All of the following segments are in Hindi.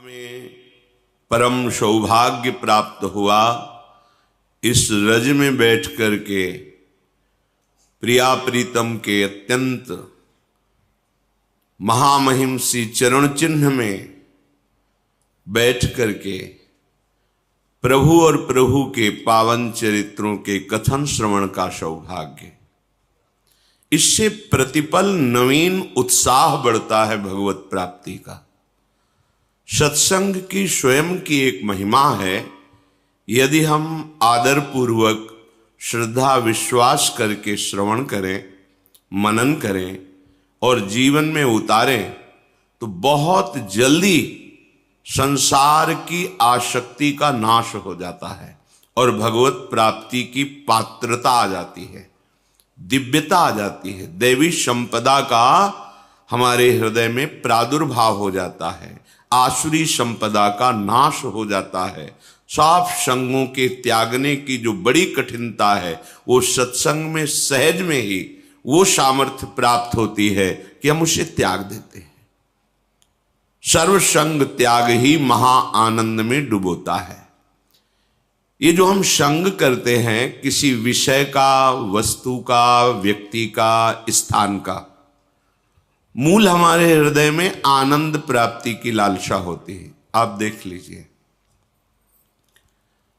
हमें परम सौभाग्य प्राप्त हुआ इस रज में बैठ कर के प्रिया प्रीतम के अत्यंत महामहिम सी चरण चिन्ह में बैठ करके प्रभु और प्रभु के पावन चरित्रों के कथन श्रवण का सौभाग्य। इससे प्रतिपल नवीन उत्साह बढ़ता है भगवत प्राप्ति का। सत्संग की स्वयं की एक महिमा है। यदि हम आदर पूर्वक श्रद्धा विश्वास करके श्रवण करें, मनन करें और जीवन में उतारें तो बहुत जल्दी संसार की आसक्ति का नाश हो जाता है और भगवत प्राप्ति की पात्रता आ जाती है, दिव्यता आ जाती है, दैवी संपदा का हमारे हृदय में प्रादुर्भाव हो जाता है, आसुरी संपदा का नाश हो जाता है। साफ संगों के त्यागने की जो बड़ी कठिनता है वो सत्संग में सहज में ही वो सामर्थ्य प्राप्त होती है कि हम उसे त्याग देते हैं। सर्वसंग त्याग ही महा आनंद में डुबोता है। ये जो हम संग करते हैं किसी विषय का, वस्तु का, व्यक्ति का, स्थान का, मूल हमारे हृदय में आनंद प्राप्ति की लालसा होती है। आप देख लीजिए,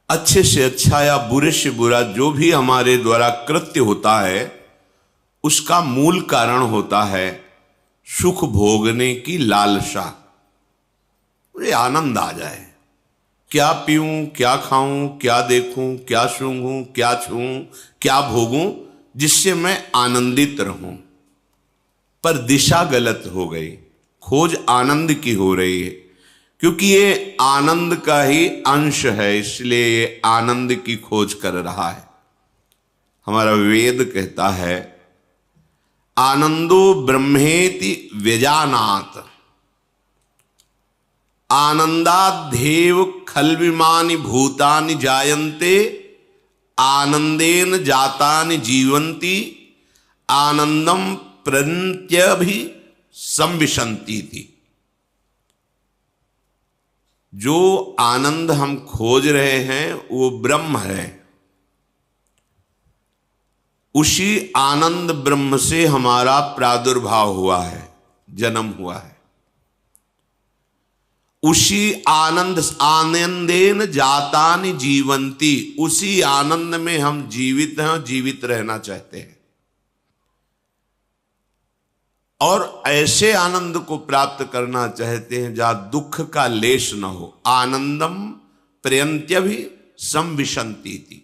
अच्छे से अच्छा या बुरे से बुरा जो भी हमारे द्वारा कृत्य होता है उसका मूल कारण होता है सुख भोगने की लालसा। मुझे आनंद आ जाए, क्या पीऊं, क्या खाऊं, क्या देखूं, क्या सूंघूं, क्या छूऊं, क्या भोगूं, जिससे मैं आनंदित रहूं। पर दिशा गलत हो गई, खोज आनंद की हो रही है, क्योंकि ये आनंद का ही अंश है, इसलिए ये आनंद की खोज कर रहा है। हमारा वेद कहता है आनंदो ब्रह्मेति व्यजानात् आनंदाद्धेव खल्विमानि भूतानि जायन्ते आनंदेन जातानि जीवन्ति आनंदम प्रत्यभि संविशन्ति थी। जो आनंद हम खोज रहे हैं वो ब्रह्म है। उसी आनंद ब्रह्म से हमारा प्रादुर्भाव हुआ है, जन्म हुआ है। उसी आनंद आनंदेन जातानि जीवंती, उसी आनंद में हम जीवित हैं, जीवित रहना चाहते हैं और ऐसे आनंद को प्राप्त करना चाहते हैं जहां दुख का लेश न हो। आनंदम प्रत्यभि संविशन्ति थी।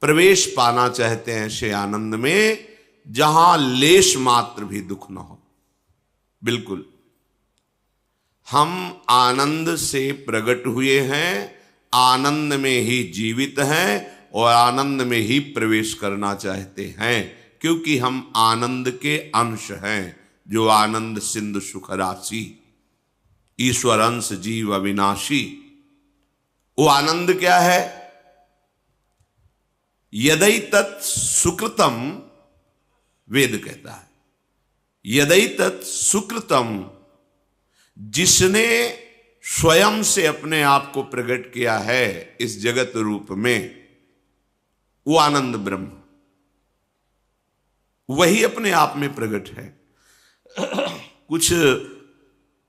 प्रवेश पाना चाहते हैं ऐसे आनंद में जहां लेश मात्र भी दुख न हो। बिल्कुल हम आनंद से प्रकट हुए हैं, आनंद में ही जीवित हैं और आनंद में ही प्रवेश करना चाहते हैं, क्योंकि हम आनंद के अंश हैं। जो आनंद सिंधु सुख राशि, ईश्वर अंश जीव अविनाशी। वो आनंद क्या है? यदैतत् सुकृतम, वेद कहता है यदैतत् सुकृतम, जिसने स्वयं से अपने आप को प्रकट किया है इस जगत रूप में, वो आनंद ब्रह्म वही अपने आप में प्रकट है। कुछ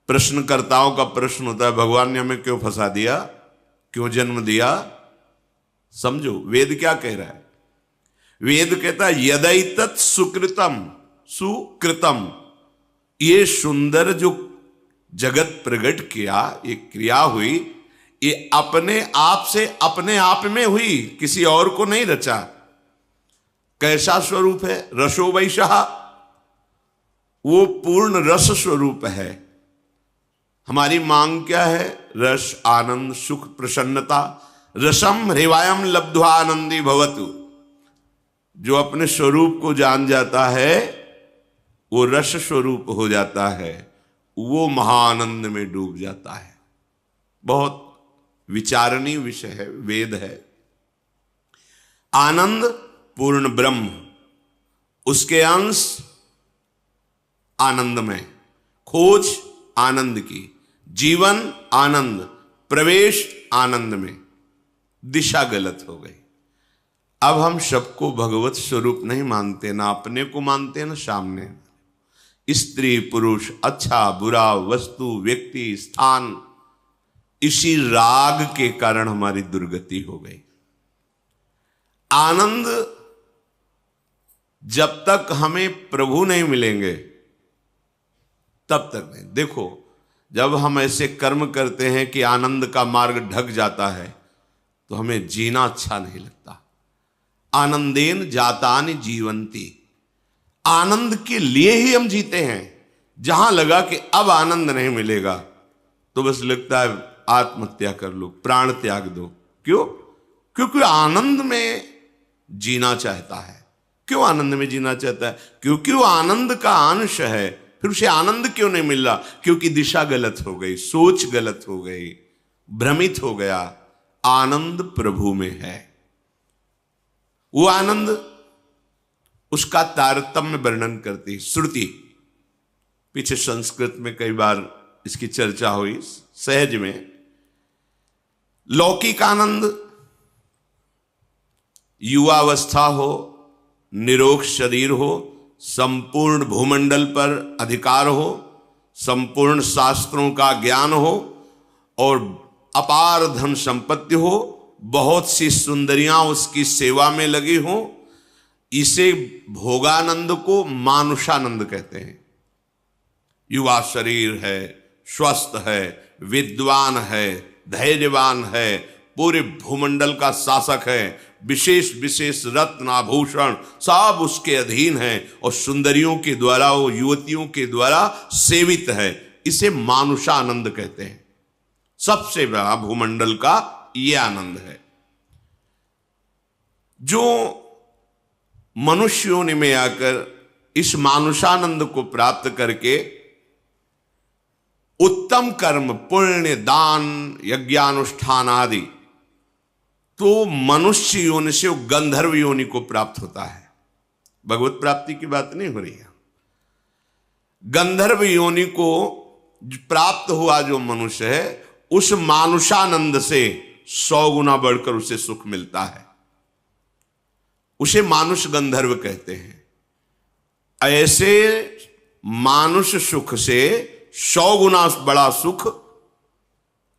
प्रश्नकर्ताओं का प्रश्न होता है, भगवान ने हमें क्यों फंसा दिया, क्यों जन्म दिया? समझो वेद क्या कह रहा है। वेद कहता है यदैतत् सुकृतम, सुकृतम, ये सुंदर जो जगत प्रकट किया, ये क्रिया हुई, ये अपने आप से अपने आप में हुई, किसी और को नहीं रचा। कैसा स्वरूप है? रसो वैशः, वो पूर्ण रस स्वरूप है। हमारी मांग क्या है? रस, आनंद, सुख, प्रसन्नता। रसम हृवायम लब्ध्वा आनंदी भवतु। जो अपने स्वरूप को जान जाता है वो रस स्वरूप हो जाता है, वो महाआनंद में डूब जाता है। बहुत विचारणीय विषय है, वेद है। आनंद पूर्ण ब्रह्म, उसके अंश आनंद में, खोज आनंद की, जीवन आनंद, प्रवेश आनंद में, दिशा गलत हो गई। अब हम सबको भगवत स्वरूप नहीं मानते, ना अपने को मानते ना सामने। स्त्री पुरुष, अच्छा बुरा, वस्तु व्यक्ति स्थान, इसी राग के कारण हमारी दुर्गति हो गई। आनंद जब तक हमें प्रभु नहीं मिलेंगे तब तक नहीं। देखो, जब हम ऐसे कर्म करते हैं कि आनंद का मार्ग ढक जाता है तो हमें जीना अच्छा नहीं लगता। आनंदेन जातानि जीवंती, आनंद के लिए ही हम जीते हैं। जहां लगा कि अब आनंद नहीं मिलेगा तो बस लगता है आत्महत्या कर लो, प्राण त्याग दो। क्यों? क्योंकि आनंद में जीना चाहता है। क्यों आनंद में जीना चाहता है? क्योंकि वो आनंद का अंश है। फिर उसे आनंद क्यों नहीं मिल रहा? क्योंकि दिशा गलत हो गई, सोच गलत हो गई, भ्रमित हो गया। आनंद प्रभु में है। वो आनंद, उसका तारतम्य वर्णन करती श्रुति। पीछे संस्कृत में कई बार इसकी चर्चा हुई सहज में। लौकिक आनंद, युवावस्था हो, निरोग शरीर हो, संपूर्ण भूमंडल पर अधिकार हो, संपूर्ण शास्त्रों का ज्ञान हो और अपार धन संपत्ति हो, बहुत सी सुंदरियां उसकी सेवा में लगी हो, इसे भोगानंद को मानुषानंद कहते हैं। युवा शरीर है, स्वस्थ है, विद्वान है, धैर्यवान है, पूरे भूमंडल का शासक है, विशेष विशेष रत्न आभूषण सब उसके अधीन है और सुंदरियों के द्वारा, वो युवतियों के द्वारा सेवित है। इसे मानुषानंद कहते हैं। सबसे बड़ा भूमंडल का ये आनंद है। जो मनुष्य योनि में आकर इस मानुषानंद को प्राप्त करके उत्तम कर्म, पुण्य, दान, यज्ञानुष्ठान आदि, तो मनुष्य योनि से वो गंधर्व योनि को प्राप्त होता है। भगवत प्राप्ति की बात नहीं हो रही है। गंधर्व योनि को प्राप्त हुआ जो मनुष्य है, उस मानुषानंद से 100 गुना बढ़कर उसे सुख मिलता है। उसे मानुष गंधर्व कहते हैं। ऐसे मानुष सुख से 100 गुना बड़ा सुख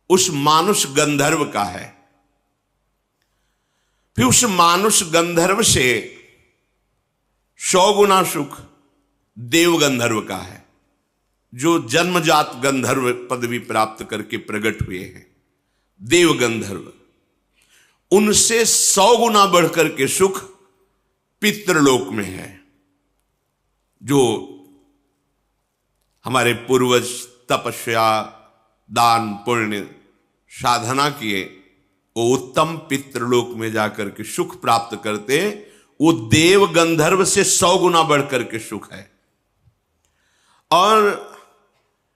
उस मानुष गंधर्व का है। फिर उस मानुष गंधर्व से 100 गुना सुख देव गंधर्व का है, जो जन्मजात गंधर्व पदवी प्राप्त करके प्रकट हुए हैं। देव गंधर्व, उनसे 100 गुना बढ़कर के सुख पितृलोक में है। जो हमारे पूर्वज तपस्या, दान, पुण्य, साधना किए, वो उत्तम पितृलोक में जाकर के सुख प्राप्त करते। वो देव गंधर्व से 100 गुना बढ़कर के सुख है। और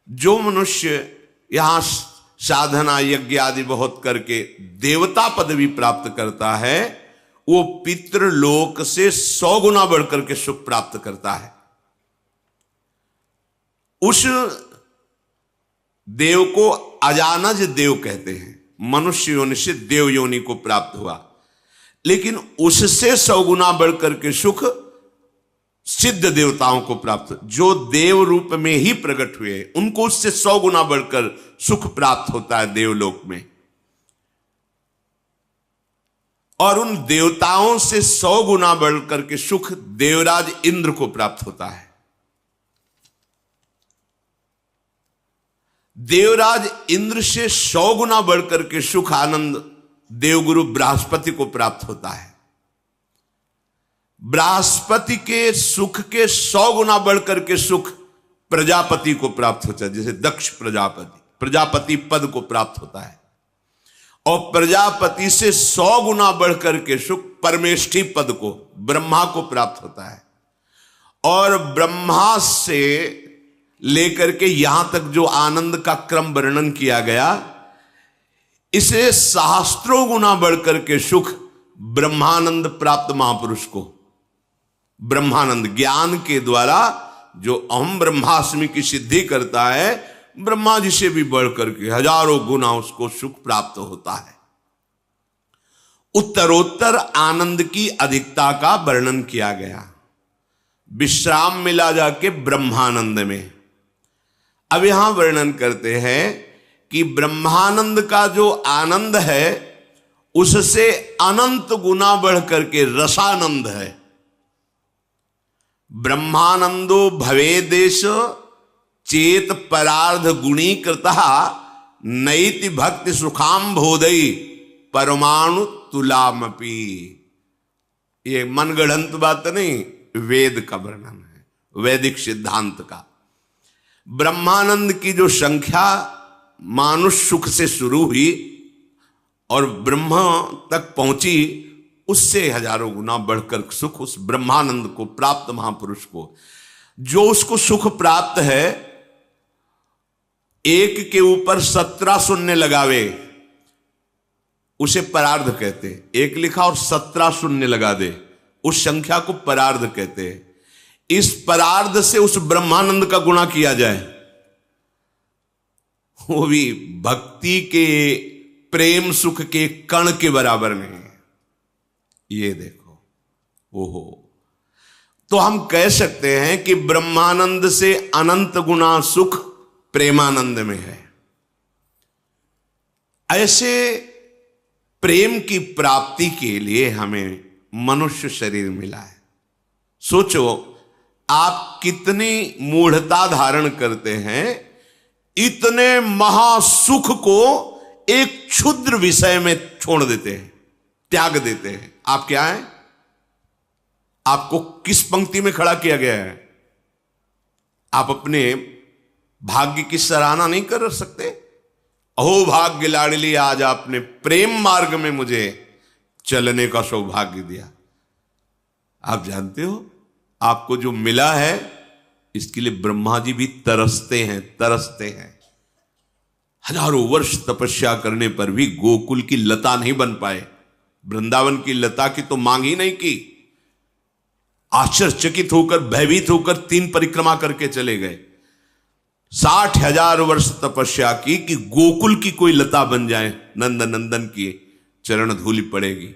जो मनुष्य यहां साधना यज्ञ आदि बहुत करके देवता पदवी प्राप्त करता है, वो पितृलोक से 100 गुना बढ़कर के सुख प्राप्त करता है। उस देव को अजानज देव कहते हैं। मनुष्य योनि से देव योनि को प्राप्त हुआ, लेकिन उससे 100 गुना बढ़कर के सुख सिद्ध देवताओं को प्राप्त, जो देव रूप में ही प्रकट हुए, उनको उससे 100 गुना बढ़कर सुख प्राप्त होता है देवलोक में। और उन देवताओं से 100 गुना बढ़कर के सुख देवराज इंद्र को प्राप्त होता है। देवराज इंद्र से 100 गुना बढ़कर के सुख आनंद देवगुरु बृहस्पति को प्राप्त होता है। बृहस्पति के सुख के 100 गुना बढ़कर के सुख प्रजापति को प्राप्त होता है। जैसे दक्ष प्रजापति पद को प्राप्त होता है। और प्रजापति से 100 गुना बढ़कर के सुख परमेष्ठी पद को, ब्रह्मा को प्राप्त होता है। और ब्रह्मा से लेकर के यहां तक जो आनंद का क्रम वर्णन किया गया, इसे सहस्त्रों गुना बढ़कर के सुख ब्रह्मानंद प्राप्त महापुरुष को, ब्रह्मानंद ज्ञान के द्वारा जो अहम ब्रह्मास्मि की सिद्धि करता है, ब्रह्मा जी से भी बढ़कर के हजारों गुना उसको सुख प्राप्त होता है। उत्तरोत्तर आनंद की अधिकता का वर्णन किया गया। विश्राम मिला जाके ब्रह्मानंद में। अब यहां वर्णन करते हैं कि ब्रह्मानंद का जो आनंद है उससे अनंत गुना बढ़ करके रसानंद है। ब्रह्मानंदो भवेदेश चेत परार्ध गुणीकृता नैति भक्ति सुखाम बोधई परमाणु तुलामपि। ये मनगढ़ंत बात नहीं, वेद का वर्णन है, वैदिक सिद्धांत का। ब्रह्मानंद की जो संख्या मानुष सुख से शुरू हुई और ब्रह्मा तक पहुंची, उससे हजारों गुना बढ़कर सुख उस ब्रह्मानंद को प्राप्त महापुरुष को। जो उसको सुख प्राप्त है, एक के ऊपर 17 शून्य लगावे उसे परार्ध कहते हैं। एक लिखा और 17 शून्य लगा दे, उस संख्या को परार्ध कहते हैं। इस परार्ध से उस ब्रह्मानंद का गुणा किया जाए, वो भी भक्ति के प्रेम सुख के कण के बराबर नहीं है। ये देखो, ओहो, तो हम कह सकते हैं कि ब्रह्मानंद से अनंत गुना सुख प्रेमानंद में है। ऐसे प्रेम की प्राप्ति के लिए हमें मनुष्य शरीर मिला है। सोचो, आप कितनी मूढ़ता धारण करते हैं, इतने महासुख को एक क्षुद्र विषय में छोड़ देते हैं, त्याग देते हैं। आप क्या हैं? आपको किस पंक्ति में खड़ा किया गया है? आप अपने भाग्य की सराहना नहीं कर सकते? अहो भाग्य लाडली, आज आपने प्रेम मार्ग में मुझे चलने का सौभाग्य दिया। आप जानते हो, आपको जो मिला है इसके लिए ब्रह्मा जी भी तरसते हैं। हजारों वर्ष तपस्या करने पर भी गोकुल की लता नहीं बन पाए। वृंदावन की लता की तो मांग ही नहीं की। आश्चर्यचकित होकर, भयभीत होकर 3 परिक्रमा करके चले गए। 60,000 वर्ष तपस्या की कि गोकुल की कोई लता बन जाए, नंद नंदन की चरण धूलि पड़ेगी।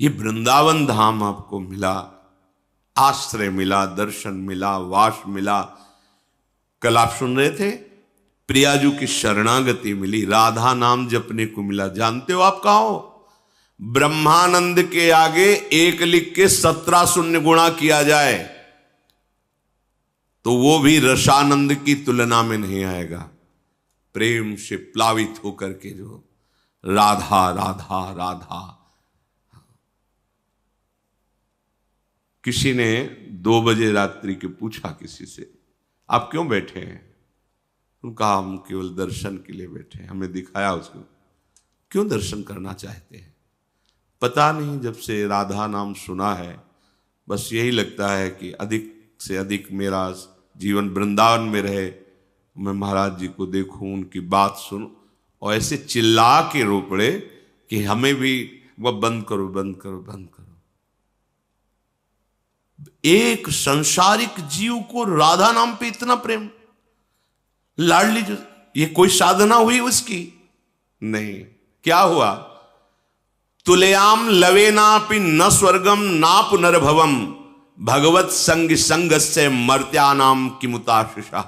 ये वृंदावन धाम आपको मिला, आश्रय मिला, दर्शन मिला, वास मिला। कल आप सुन रहे थे, प्रियाजू की शरणागति मिली, राधा नाम जपने को मिला। जानते हो आप कहां हो? ब्रह्मानंद के आगे 1 लिख के 17 शून्य गुणा किया जाए तो वो भी रसानंद की तुलना में नहीं आएगा। प्रेम से प्लावित होकर के जो राधा राधा राधा। किसी ने 2 बजे रात्रि के पूछा किसी से, आप क्यों बैठे हैं? उनका हम केवल दर्शन के लिए बैठे हैं। हमने दिखाया उसको, क्यों दर्शन करना चाहते हैं? पता नहीं, जब से राधा नाम सुना है बस यही लगता है कि अधिक से अधिक मेरा जीवन वृंदावन में रहे, मैं महाराज जी को देखूं, उनकी बात सुनूं, और ऐसे चिल्ला के रो पड़े कि हमें भी वह बंद करो बंद करो बंद करो। एक संसारिक जीव को राधा नाम पे इतना प्रेम, लाडली, ये कोई साधना हुई उसकी? नहीं। क्या हुआ? तुलयाम लवेनापि न स्वर्गम ना पुनर्भवम भगवत संग संगस्य मर्त्यानाम किमुताशिषा।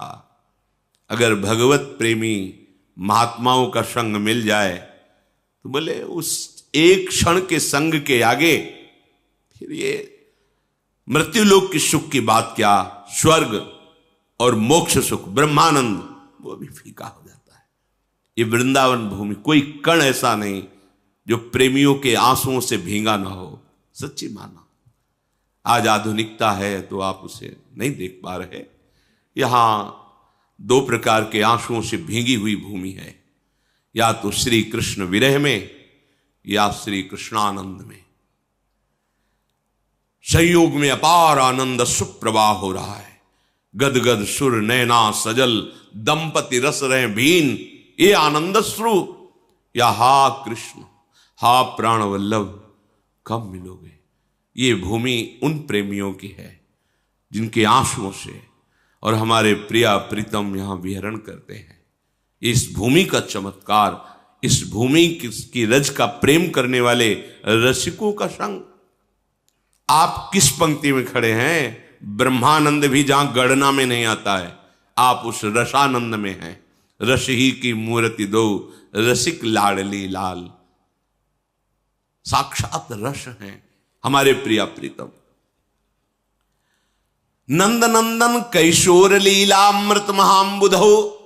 अगर भगवत प्रेमी महात्माओं का संग मिल जाए तो बोले उस एक क्षण के संग के आगे फिर ये मृत्युलोक की सुख की बात क्या, स्वर्ग और मोक्ष सुख, ब्रह्मानंद, वो भी फीका हो जाता है। ये वृंदावन भूमि, कोई कण ऐसा नहीं जो प्रेमियों के आंसुओं से भींगा ना हो। सच्ची माना, आज आधुनिकता है तो आप उसे नहीं देख पा रहे। यहां 2 प्रकार के आंसुओं से भींगी हुई भूमि है, या तो श्री कृष्ण विरह में या श्री कृष्णानंद में। संयोग में अपार आनंद सुप्रवाह हो रहा है। गदगद सुर नैना सजल दंपति रस रहे भीन, ये आनंद श्रु। या हा कृष्ण हा प्राण वल्लभ कब मिलोगे। ये भूमि उन प्रेमियों की है जिनके आंसुओं से और हमारे प्रिया प्रीतम यहां विहरण करते हैं। इस भूमि का चमत्कार, इस भूमि की रज का प्रेम करने वाले रसिकों का संग। आप किस पंक्ति में खड़े हैं? ब्रह्मानंद भी जहां गणना में नहीं आता है, आप उस रसानंद में हैं। रस ही की मूर्ति दो, रसिक लाडली लाल। साक्षात रस हैं हमारे प्रिया प्रीतम। नंद नंदन कैशोर लीलामृत महाम्बुधो,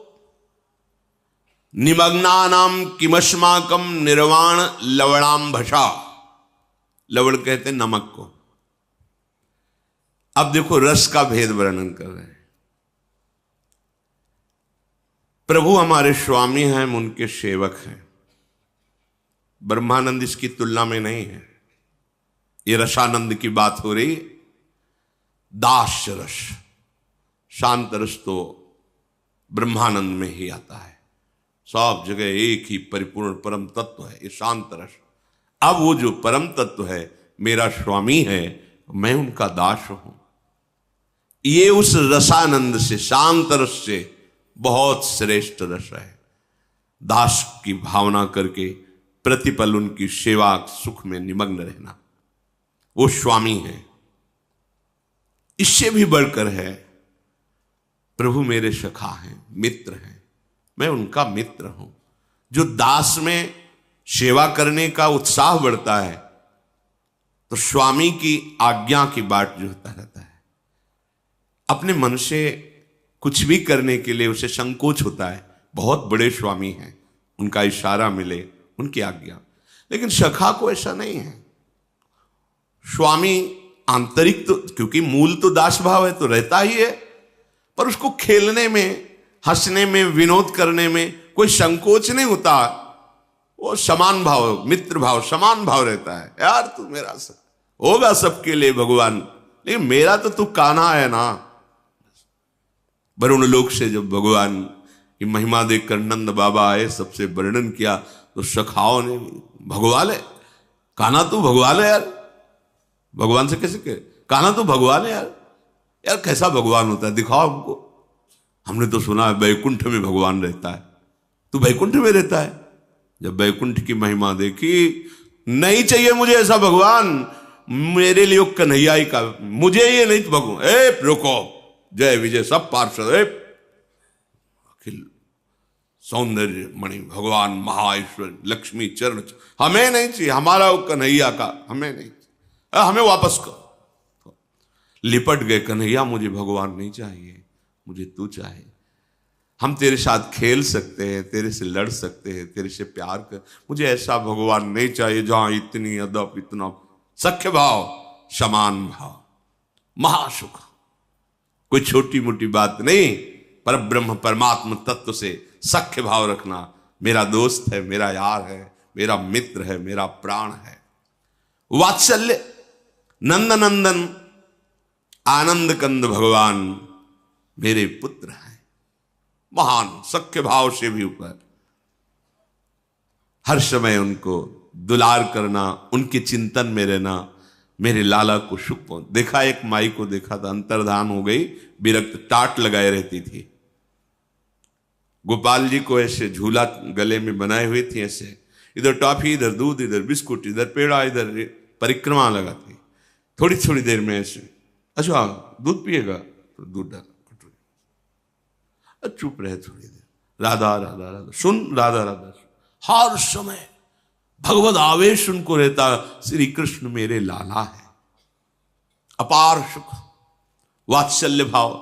निमग्नानाम किमस्माकम निर्वाण लवणांभषा। लवण कहते हैं नमक को। अब देखो रस का भेद वर्णन कर रहे हैं। प्रभु हमारे स्वामी हैं, हम उनके सेवक हैं। ब्रह्मानंद इसकी तुलना में नहीं है। ये रसानंद की बात हो रही। दास रस, शांत रस तो ब्रह्मानंद में ही आता है। सब जगह एक ही परिपूर्ण परम तत्व है, ये शांत रस। अब वो जो परम तत्व है मेरा स्वामी है, मैं उनका दास हूं। ये उस रसानंद से, शांत रस से बहुत श्रेष्ठ रस है। दास की भावना करके प्रतिपल उनकी सेवा सुख में निमग्न रहना, वो स्वामी है। इससे भी बढ़कर है, प्रभु मेरे सखा हैं, मित्र हैं, मैं उनका मित्र हूं। जो दास में सेवा करने का उत्साह बढ़ता है तो स्वामी की आज्ञा की बाट जोहता रहता है। अपने मन से कुछ भी करने के लिए उसे संकोच होता है। बहुत बड़े स्वामी हैं, उनका इशारा मिले, उनकी आज्ञा। लेकिन सखा को ऐसा नहीं है। स्वामी आंतरिक तो, क्योंकि मूल तो दास भाव है तो रहता ही है, पर उसको खेलने में, हंसने में, विनोद करने में कोई संकोच नहीं होता। वो समान भाव, मित्र भाव, समान भाव रहता है। यार तू मेरा सब होगा, सबके लिए भगवान, लेकिन मेरा तो तू कान्हा है ना। वरुण लोक से जब भगवान की महिमा देखकर नंद बाबा आए, सबसे वर्णन किया, तो सखाओं ने भगवान है, कान्हा तू भगवान है यार। भगवान से कैसे कहे? कान्हा तू भगवान है यार। यार कैसा भगवान होता है, दिखाओ हमको। हमने तो सुना है बैकुंठ में भगवान रहता है, तू बैकुंठ में रहता है। जब बैकुंठ की महिमा देखी, नहीं चाहिए मुझे ऐसा भगवान, मेरे लिए कन्हैया ही का, मुझे ये नहीं भगवान। ए रुको, जय विजय सब पार्षद, अखिल सौंदर्य मणि भगवान महाईश्वर लक्ष्मी चरण, हमें नहीं चाहिए, हमारा वो कन्हैया का हमें नहीं चाहिए, हमें वापस करो। लिपट गए, कन्हैया मुझे भगवान नहीं चाहिए, मुझे तू चाहिए। हम तेरे साथ खेल सकते हैं, तेरे से लड़ सकते हैं, तेरे से प्यार कर, मुझे ऐसा भगवान नहीं चाहिए जहां इतनी अदब, इतना सख्य भाव, समान भाव, महासुख। कोई छोटी मोटी बात नहीं, पर ब्रह्म परमात्मा तत्व से सख्य भाव रखना। मेरा दोस्त है, मेरा यार है, मेरा मित्र है, मेरा प्राण है। वात्सल्य, नंद नंदन आनंद कंद भगवान मेरे पुत्र हैं, महान सख्य भाव से भी ऊपर। हर समय उनको दुलार करना, उनके चिंतन में रहना, मेरे लाला को सुख पहुंच। देखा, एक माई को देखा था, अंतर्धान हो गई, विरक्त, टाट लगाए रहती थी। गोपाल जी को ऐसे झूला गले में बनाए हुई थी, ऐसे इधर टॉफी, इधर दूध, इधर बिस्कुट, इधर पेड़ा, इधर परिक्रमा लगाती। थोड़ी थोड़ी देर में ऐसे, अच्छा दूध पिएगा तो दूध डाल, चुप रहे थोड़ी देर, राधा राधा राधा सुन, राधा राधा सुन। हर समय भगवत आवेश उनको रहता, श्री कृष्ण मेरे लाला है। अपार सुख, वात्सल्य भाव।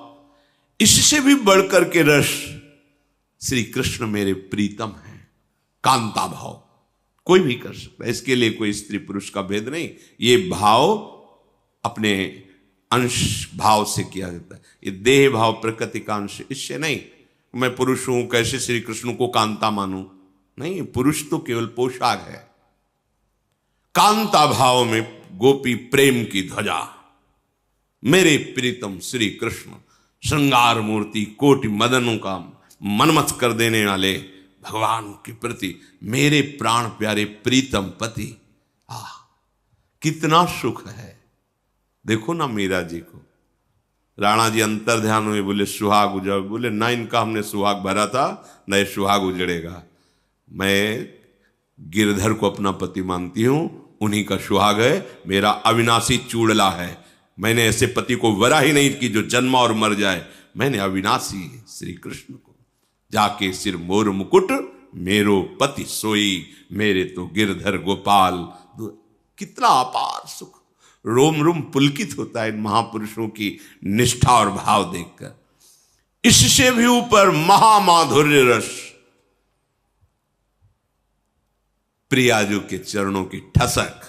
इससे भी बढ़कर के रस, श्री कृष्ण मेरे प्रीतम है, कांता भाव। कोई भी कर सकता है, इसके लिए कोई स्त्री पुरुष का भेद नहीं। ये भाव अपने अंश भाव से किया जाता है। ये देह भाव प्रकृति का अंश, इससे नहीं। मैं पुरुष हूं, कैसे श्री कृष्ण को कांता मानूं? नहीं, पुरुष तो केवल पोशाक है। कांता भाव में गोपी प्रेम की ध्वजा, मेरे प्रीतम श्री कृष्ण, श्रृंगार मूर्ति, कोटि मदनों का मनमथ कर देने वाले भगवान के प्रति मेरे प्राण प्यारे प्रीतम पति। कितना सुख है। देखो ना मीरा जी को, राणा जी अंतर ध्यान हुए, बोले सुहाग उजड़, बोले ना इनका हमने सुहाग भरा था, न ये सुहाग उजड़ेगा। मैं गिरधर को अपना पति मानती हूं, उन्हीं का सुहाग है, मेरा अविनाशी चूड़ला है। मैंने ऐसे पति को वरा ही नहीं कि जो जन्मा और मर जाए। मैंने अविनाशी श्री कृष्ण को, जाके सिर मोर मुकुट मेरो पति सोई, मेरे तो गिरधर गोपाल। कितना अपार सुख, रोम रोम पुलकित होता है इन महापुरुषों की निष्ठा और भाव देखकर। इससे भी ऊपर महामाधुर्य रस, प्रियाजू के चरणों की ठसक।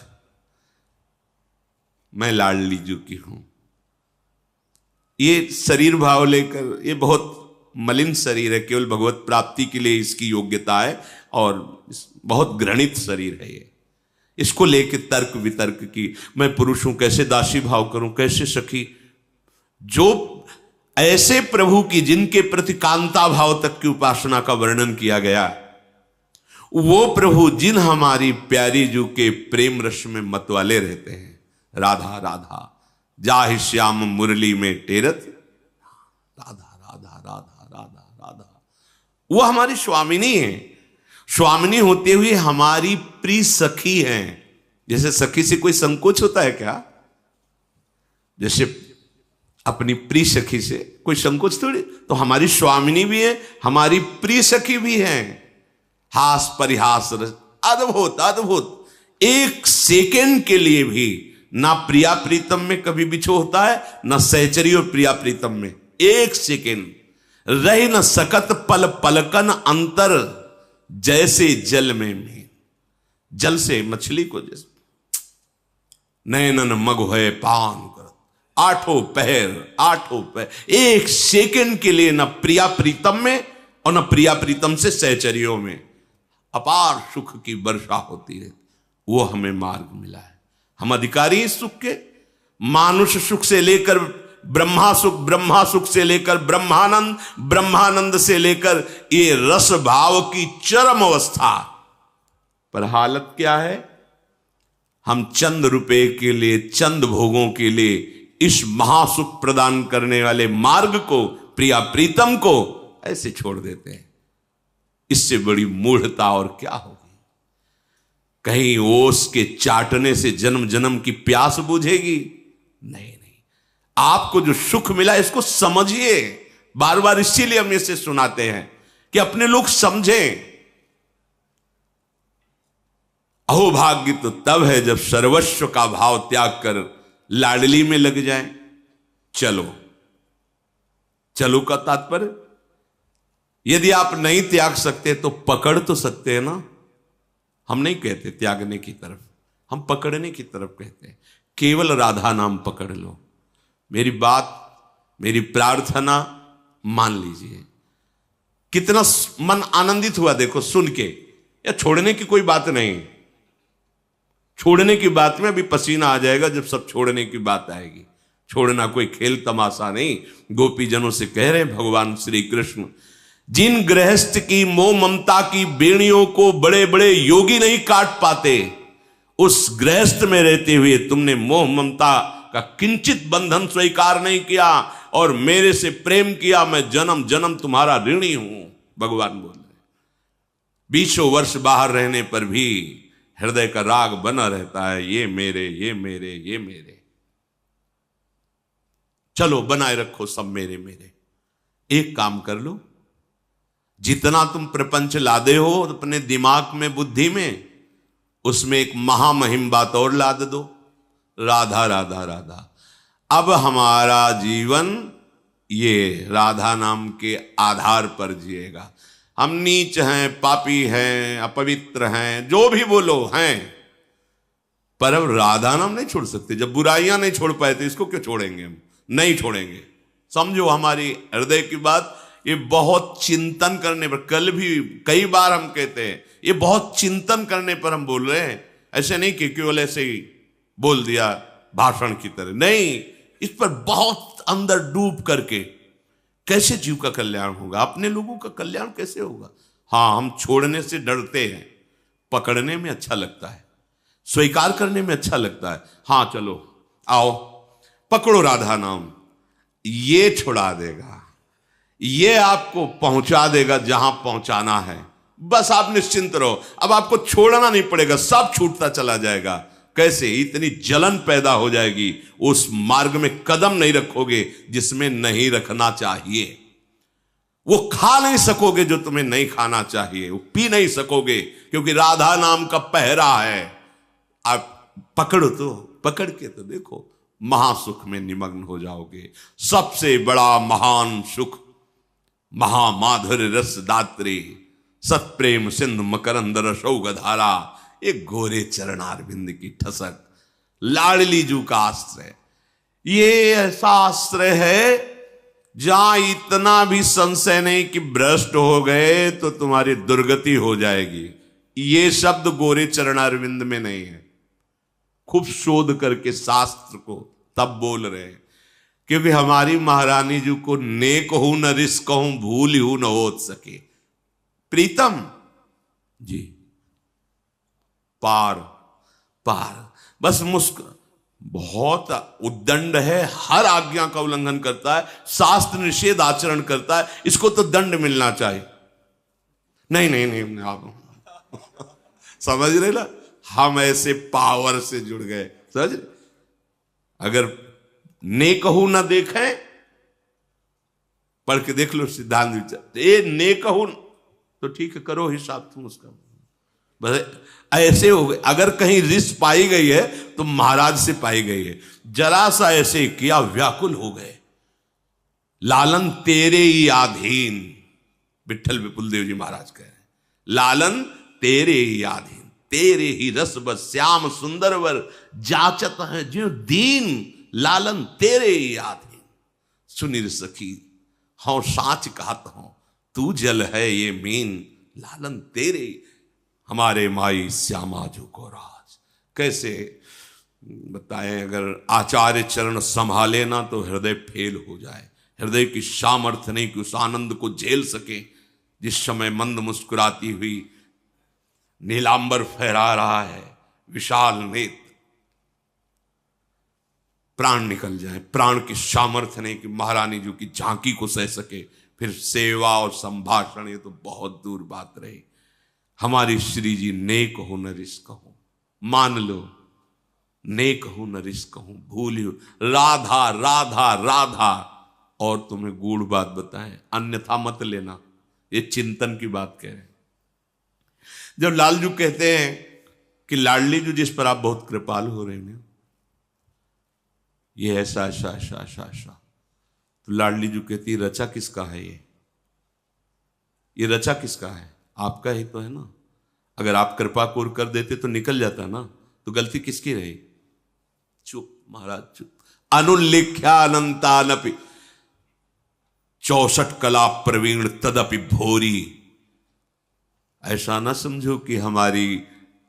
मैं लाडली जू की हूं। ये शरीर भाव लेकर, ये बहुत मलिन शरीर है, केवल भगवत प्राप्ति के लिए इसकी योग्यता है, और बहुत घृणित शरीर है ये। इसको लेके तर्क वितर्क की, मैं पुरुष हूं कैसे दासी भाव करूं, कैसे सखी। जो ऐसे प्रभु की जिनके प्रति कांता भाव तक की उपासना का वर्णन किया गया, वो प्रभु जिन हमारी प्यारी जू के प्रेम रस में मतवाले रहते हैं, राधा राधा जाहि श्याम मुरली में टेरत, राधा राधा राधा राधा राधा, वो हमारी स्वामिनी है। स्वामिनी होते हुए हमारी प्रिय सखी हैं। जैसे सखी से कोई संकोच होता है क्या? जैसे अपनी प्रिय सखी से कोई संकोच थोड़ी। तो हमारी स्वामिनी भी है, हमारी प्रिय सखी भी है। हास परिहास रस, अद्भुत अद्भुत। एक सेकेंड के लिए भी ना प्रिया प्रीतम में कभी बिछो होता है, ना सहचरी और प्रिया प्रीतम में एक सेकेंड रही न सकत पल पलकन अंतर, जैसे जल में जल से मछली को जैसे नैनन मग है पान कर, आठों पहर एक सेकंड के लिए न प्रिया प्रीतम में और न प्रिया प्रीतम से सहचरियों में अपार सुख की वर्षा होती है। वो हमें मार्ग मिला है। हम अधिकारी इस सुख के, मानुष सुख से लेकर ब्रह्मा सुख से लेकर ब्रह्मानंद, ब्रह्मानंद से लेकर ये रस भाव की चरम अवस्था। पर हालत क्या है? हम चंद रुपए के लिए, चंद भोगों के लिए इस महासुख प्रदान करने वाले मार्ग को, प्रिया प्रीतम को ऐसे छोड़ देते हैं। इससे बड़ी मूढ़ता और क्या होगी? कहीं ओस के चाटने से जन्म जन्म की प्यास बुझेगी? नहीं। आपको जो सुख मिला इसको समझिए। बार बार इसीलिए हम इसे सुनाते हैं कि अपने लोग समझें। अहोभाग्य तो तब है जब सर्वस्व का भाव त्याग कर लाडली में लग जाए। चलो का तात्पर्य, यदि आप नहीं त्याग सकते तो पकड़ तो सकते हैं ना। हम नहीं कहते त्यागने की तरफ, हम पकड़ने की तरफ कहते हैं। केवल राधा नाम पकड़ लो। मेरी बात, मेरी प्रार्थना मान लीजिए। कितना मन आनंदित हुआ देखो सुन के। या छोड़ने की कोई बात नहीं, छोड़ने की बात में अभी पसीना आ जाएगा जब सब छोड़ने की बात आएगी। छोड़ना कोई खेल तमाशा नहीं। गोपीजनों से कह रहे हैं भगवान श्री कृष्ण, जिन गृहस्थ की मोह ममता की बेड़ियों को बड़े बड़े योगी नहीं काट पाते, उस गृहस्थ में रहते हुए तुमने मोह ममता का किंचित बंधन स्वीकार नहीं किया और मेरे से प्रेम किया। मैं जन्म जन्म तुम्हारा ऋणी हूं। भगवान बोल रहे 20 वर्ष बाहर रहने पर भी हृदय का राग बना रहता है, ये मेरे, ये मेरे, ये मेरे। चलो बनाए रखो सब मेरे मेरे। एक काम कर लो, जितना तुम प्रपंच लादे हो अपने दिमाग में, बुद्धि में, उसमें एक महामहिम बात और लाद दो, राधा राधा राधा। अब हमारा जीवन ये राधा नाम के आधार पर जिएगा। हम नीच हैं, पापी हैं, अपवित्र हैं, जो भी बोलो हैं, पर अब राधा नाम नहीं छोड़ सकते। जब बुराइयां नहीं छोड़ पाए तो इसको क्यों छोड़ेंगे? हम नहीं छोड़ेंगे। समझो हमारी हृदय की बात। ये बहुत चिंतन करने पर, कल भी कई बार हम कहते हैं, ये बहुत चिंतन करने पर हम बोल रहे हैं। ऐसे नहीं कि केवल ऐसे ही बोल दिया भाषण की तरह, नहीं। इस पर बहुत अंदर डूब करके कैसे जीव का कल्याण होगा, अपने लोगों का कल्याण कैसे होगा। हाँ, हम छोड़ने से डरते हैं, पकड़ने में अच्छा लगता है, स्वीकार करने में अच्छा लगता है। हाँ चलो आओ पकड़ो राधा नाम। ये छुड़ा देगा, ये आपको पहुंचा देगा जहां पहुंचाना है। बस आप निश्चिंत रहो, अब आपको छोड़ना नहीं पड़ेगा, सब छूटता चला जाएगा। कैसे? इतनी जलन पैदा हो जाएगी, उस मार्ग में कदम नहीं रखोगे जिसमें नहीं रखना चाहिए। वो खा नहीं सकोगे जो तुम्हें नहीं खाना चाहिए, वो पी नहीं सकोगे, क्योंकि राधा नाम का पहरा है। आप पकड़ो तो, पकड़ के तो देखो, महासुख में निमग्न हो जाओगे। सबसे बड़ा महान सुख महामाधुर्य रस दात्री सत्प्रेम सिंधु मकरंद रसौग धारा, एक गोरे चरणारविंद की ठसक, लाडली जू का आश्रय। ये ऐसा आश्रय है जहां इतना भी संशय नहीं कि भ्रष्ट हो गए तो तुम्हारी दुर्गति हो जाएगी। ये शब्द गोरे चरणारविंद में नहीं है। खूब शोध करके शास्त्र को तब बोल रहे हैं, क्योंकि हमारी महारानी जी को नेक हूं न रिस्क हूं, भूल हूं न हो सके। प्रीतम जी पार पार, बस मुस्कुरा, बहुत उद्दंड है, हर आज्ञा का उल्लंघन करता है, शास्त्र निषेध आचरण करता है, इसको तो दंड मिलना चाहिए। नहीं नहीं नहीं, आप समझ रहे ना, हम ऐसे पावर से जुड़ गए, समझ रहे? अगर नेकहू ना देखें, पढ़ के देख लो सिद्धांत विचार, ये नेकहू तो ठीक है, करो हिसाब तुम उसका। बस ऐसे हो गए, अगर कहीं रिस पाई गई है तो महाराज से पाई गई है। जरा सा ऐसे किया, व्याकुल हो गए। लालन तेरे ही आधीन, विठल विपुल देव जी महाराज कह रहे हैं, लालन तेरे ही आधीन, तेरे ही रस बस श्याम सुंदर वर जाचत है जो दीन, लालन तेरे ही आधीन। सुनिर सखी हाँ साच कहत हूं, तू जल है ये मीन, लालन तेरे हमारे माई श्यामा जो को राज। कैसे बताएं, अगर आचार्य चरण संभाले ना तो हृदय फेल हो जाए। हृदय की सामर्थ्य नहीं कि उस आनंद को झेल सके। जिस समय मंद मुस्कुराती हुई नीलांबर फहरा रहा है, विशाल नेत्र, प्राण निकल जाए, प्राण की सामर्थ्य नहीं कि महारानी जी की झांकी को सह सके। फिर सेवा और संभाषण, ये तो बहुत दूर बात रही। हमारी श्री जी नेक हो न रिस्क हो, मान लो नेक हो न रिस्क हो, भूलियो राधा राधा राधा। और तुम्हें गूढ़ बात बताएं, अन्यथा मत लेना, ये चिंतन की बात कह रहे हैं। जब लालजू कहते हैं कि लाडली जू जिस पर आप बहुत कृपालु हो रहे हैं, ये ऐसा ऐसा ऐसा ऐसा ऐसा, तो लाडली जू कहती रचा किसका है? ये रचा किसका है? आपका ही तो है ना। अगर आप कृपा कोर कर देते तो निकल जाता ना, तो गलती किसकी रही? चुप महाराज चुप। अनुल्लेख्या अनंतानपि 64 कला प्रवीण तदपि भोरी। ऐसा ना समझो कि हमारी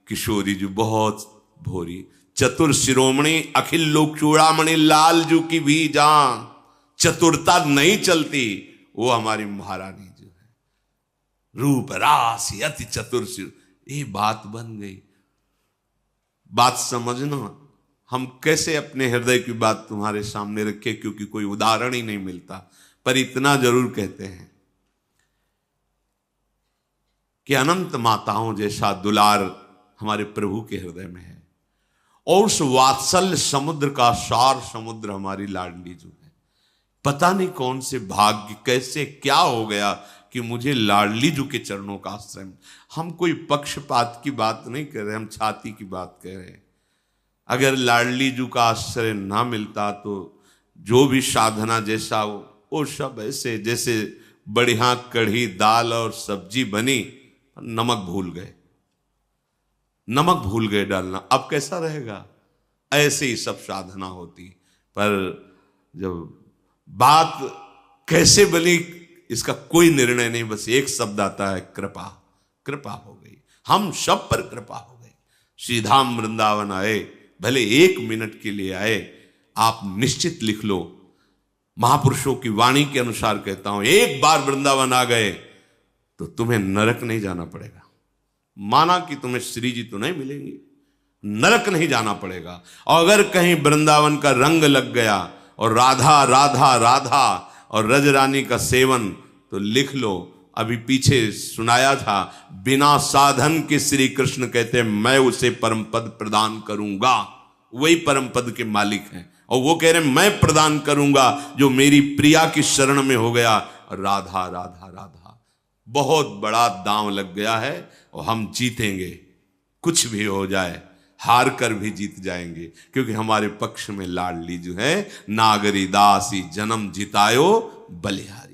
किशोरी जो बहुत भोरी। चतुर शिरोमणि अखिल लोक चूड़ामणि लालजू की भी जान, चतुरता नहीं चलती, वो हमारी महारानी जो है, रूप राशि अति चतुर। ये बात बन गई। बात समझना, हम कैसे अपने हृदय की बात तुम्हारे सामने रखे, क्योंकि कोई उदाहरण ही नहीं मिलता। पर इतना जरूर कहते हैं कि अनंत माताओं जैसा दुलार हमारे प्रभु के हृदय में है, और उस वात्सल्य समुद्र का सार समुद्र हमारी लाडली जो है। पता नहीं कौन से भाग्य, कैसे क्या हो गया कि मुझे लाडली जू के चरणों का आश्रय। हम कोई पक्षपात की बात नहीं कर रहे, हम छाती की बात कह रहे हैं। अगर लाडली जू का आश्रय ना मिलता तो जो भी साधना जैसा हो, वो सब ऐसे जैसे बढ़िया कढ़ी दाल और सब्जी बनी, नमक भूल गए, नमक भूल गए डालना। अब कैसा रहेगा? ऐसे ही सब साधना होती। पर जब बात कैसे बनी इसका कोई निर्णय नहीं, बस एक शब्द आता है, कृपा। कृपा हो गई, हम सब पर कृपा हो गई। श्रीधाम वृंदावन आए, भले 1 मिनट के लिए आए, आप निश्चित लिख लो, महापुरुषों की वाणी के अनुसार कहता हूं, एक बार वृंदावन आ गए तो तुम्हें नरक नहीं जाना पड़ेगा। माना कि तुम्हें श्री जी तो नहीं मिलेंगी, नरक नहीं जाना पड़ेगा। और अगर कहीं वृंदावन का रंग लग गया, और राधा राधा राधा और रज रानी का सेवन तो लिख लो। अभी पीछे सुनाया था, बिना साधन के श्री कृष्ण कहते हैं मैं उसे परम पद प्रदान करूंगा। वही परम पद के मालिक हैं और वो कह रहे हैं मैं प्रदान करूंगा जो मेरी प्रिया की शरण में हो गया। राधा राधा राधा, बहुत बड़ा दांव लग गया है और हम जीतेंगे, कुछ भी हो जाए हार कर भी जीत जाएंगे, क्योंकि हमारे पक्ष में लाडली जो है नागरी दासी जन्म जितायो बलिहारी।